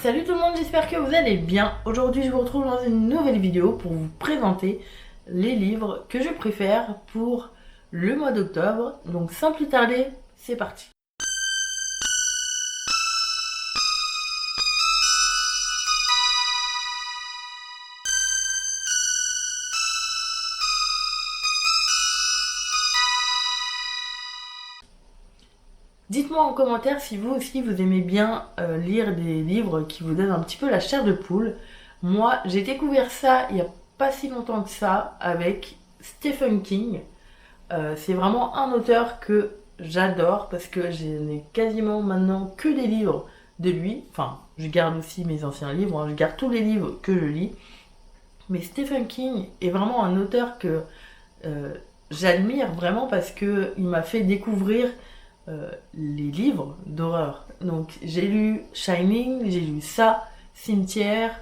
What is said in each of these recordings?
Salut tout le monde, j'espère que vous allez bien. Aujourd'hui je vous retrouve dans une nouvelle vidéo pour vous présenter les livres que je préfère pour le mois d'octobre. Donc sans plus tarder, c'est parti. Dites-moi en commentaire si vous aussi vous aimez bien lire des livres qui vous donnent un petit peu la chair de poule. Moi j'ai découvert ça il n'y a pas si longtemps que ça avec Stephen King. C'est vraiment un auteur que j'adore parce que je n'ai quasiment maintenant que des livres de lui. Enfin, je garde aussi mes anciens livres, hein, je garde tous les livres que je lis. Mais Stephen King est vraiment un auteur que j'admire vraiment parce qu'il m'a fait découvrir les livres d'horreur. Donc j'ai lu Shining, j'ai lu ça, Cimetière,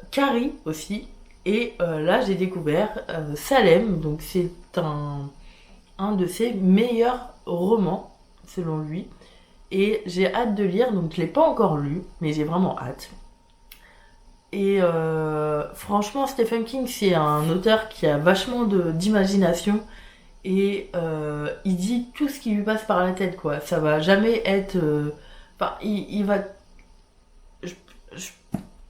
Carrie aussi. Et là j'ai découvert Salem, donc c'est un de ses meilleurs romans selon lui. Et j'ai hâte de lire, donc je l'ai pas encore lu, mais j'ai vraiment hâte. Et franchement Stephen King c'est un auteur qui a vachement d'imagination. Et il dit tout ce qui lui passe par la tête, quoi. Ça va jamais être... Enfin, il va...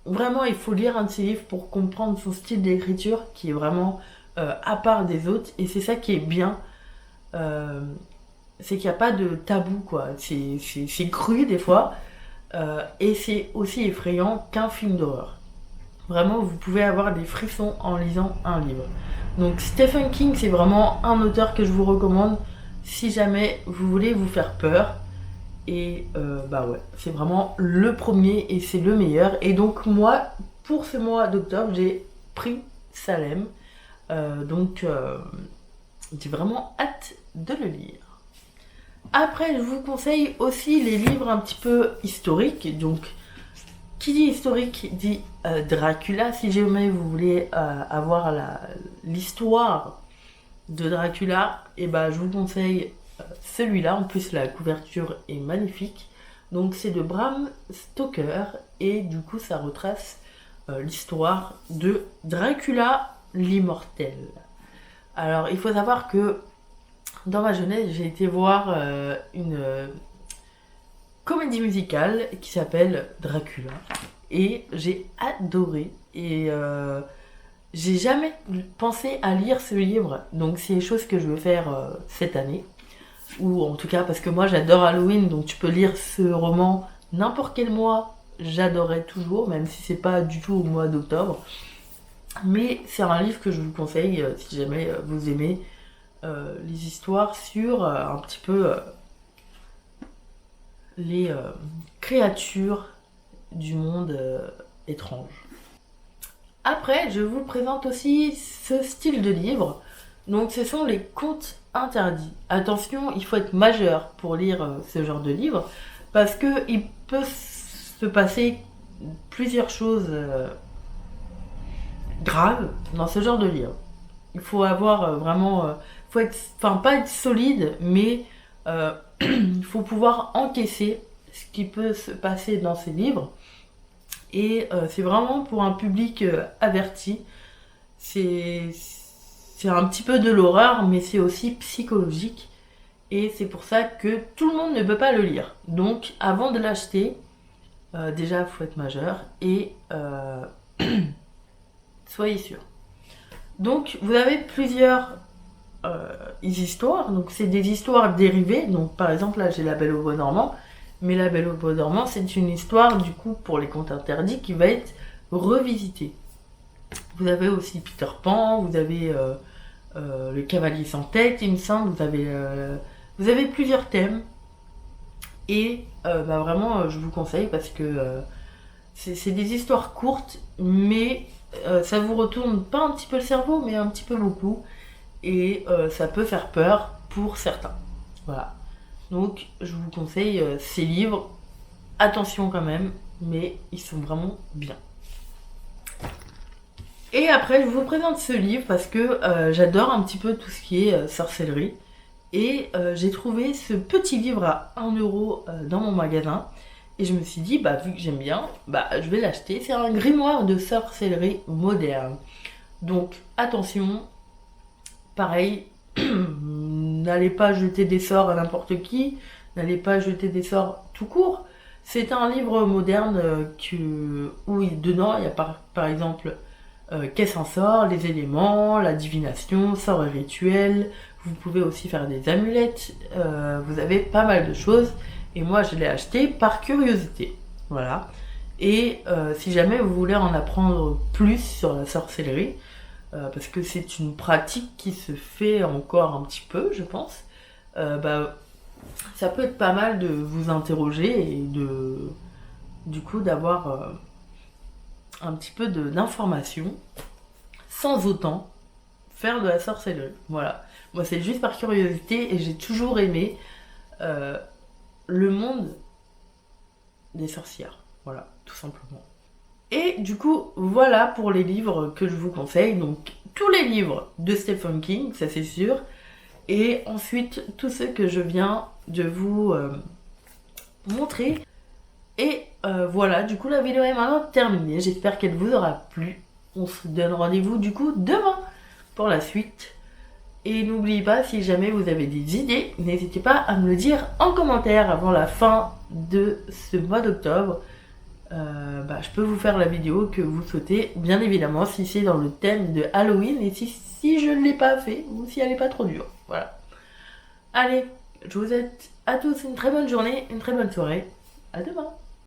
Vraiment, il faut lire un de ses livres pour comprendre son style d'écriture, qui est vraiment à part des autres. Et c'est ça qui est bien. C'est qu'il n'y a pas de tabou, quoi. C'est cru, des fois. Et c'est aussi effrayant qu'un film d'horreur. Vraiment, vous pouvez avoir des frissons en lisant un livre. Donc Stephen King, c'est vraiment un auteur que je vous recommande si jamais vous voulez vous faire peur. Et bah ouais, c'est vraiment le premier et c'est le meilleur. Et donc moi, pour ce mois d'octobre, j'ai pris Salem. Donc j'ai vraiment hâte de le lire. Après, je vous conseille aussi les livres un petit peu historiques. Donc qui dit historique dit Dracula. Si jamais vous voulez avoir l'histoire de Dracula, et ben je vous conseille celui-là. En plus la couverture est magnifique. Donc c'est de Bram Stoker et du coup ça retrace l'histoire de Dracula l'immortel. Alors il faut savoir que dans ma jeunesse j'ai été voir une comédie musicale qui s'appelle Dracula et j'ai adoré et j'ai jamais pensé à lire ce livre, donc c'est une chose que je veux faire cette année, ou en tout cas parce que moi j'adore Halloween, donc tu peux lire ce roman n'importe quel mois, j'adorerais toujours, même si c'est pas du tout au mois d'octobre, mais c'est un livre que je vous conseille si jamais vous aimez les histoires sur un petit peu les créatures du monde étrange. Après, je vous présente aussi ce style de livre. Donc, ce sont les contes interdits. Attention, il faut être majeur pour lire ce genre de livre parce que il peut se passer plusieurs choses graves dans ce genre de livre. Il faut avoir vraiment, faut être, enfin pas être solide, mais il faut pouvoir encaisser ce qui peut se passer dans ces livres. Et c'est vraiment pour un public averti. C'est un petit peu de l'horreur, mais c'est aussi psychologique. Et c'est pour ça que tout le monde ne peut pas le lire. Donc avant de l'acheter, déjà il faut être majeur et soyez sûr. Donc vous avez plusieurs histoires. Donc c'est des histoires dérivées. Donc par exemple là j'ai La Belle au Bois dormant. Mais La Belle au Bois dormant, c'est une histoire, du coup, pour les contes interdits, qui va être revisitée. Vous avez aussi Peter Pan, vous avez Le Cavalier sans tête, il me semble, vous avez plusieurs thèmes. Et bah, vraiment, je vous conseille parce que c'est des histoires courtes, mais ça vous retourne pas un petit peu le cerveau, mais un petit peu beaucoup. Et ça peut faire peur pour certains. Voilà. Donc je vous conseille ces livres. Attention quand même, mais ils sont vraiment bien. Et après je vous présente ce livre parce que j'adore un petit peu tout ce qui est sorcellerie. Et j'ai trouvé ce petit livre à 1 € dans mon magasin. Et je me suis dit, bah vu que j'aime bien, bah je vais l'acheter. C'est un grimoire de sorcellerie moderne. Donc attention, pareil, n'allez pas jeter des sorts à n'importe qui, n'allez pas jeter des sorts tout court. C'est un livre moderne où dedans il y a par exemple qu'est-ce un sort, les éléments, la divination, sort et rituel. Vous pouvez aussi faire des amulettes, vous avez pas mal de choses. Et moi je l'ai acheté par curiosité. Voilà. Et si jamais vous voulez en apprendre plus sur la sorcellerie, parce que c'est une pratique qui se fait encore un petit peu, je pense, bah, ça peut être pas mal de vous interroger et du coup d'avoir un petit peu d'informations sans autant faire de la sorcellerie. Voilà. Moi, c'est juste par curiosité et j'ai toujours aimé le monde des sorcières. Voilà, tout simplement. Et du coup, voilà pour les livres que je vous conseille. Donc, tous les livres de Stephen King, ça c'est sûr. Et ensuite, tous ceux que je viens de vous montrer. Et voilà, du coup, la vidéo est maintenant terminée. J'espère qu'elle vous aura plu. On se donne rendez-vous du coup demain pour la suite. Et n'oubliez pas, si jamais vous avez des idées, n'hésitez pas à me le dire en commentaire avant la fin de ce mois d'octobre. Je peux vous faire la vidéo que vous souhaitez, bien évidemment, si c'est dans le thème de Halloween et si je ne l'ai pas fait ou si elle n'est pas trop dure. Voilà. Allez, je vous souhaite à tous une très bonne journée, une très bonne soirée. À demain.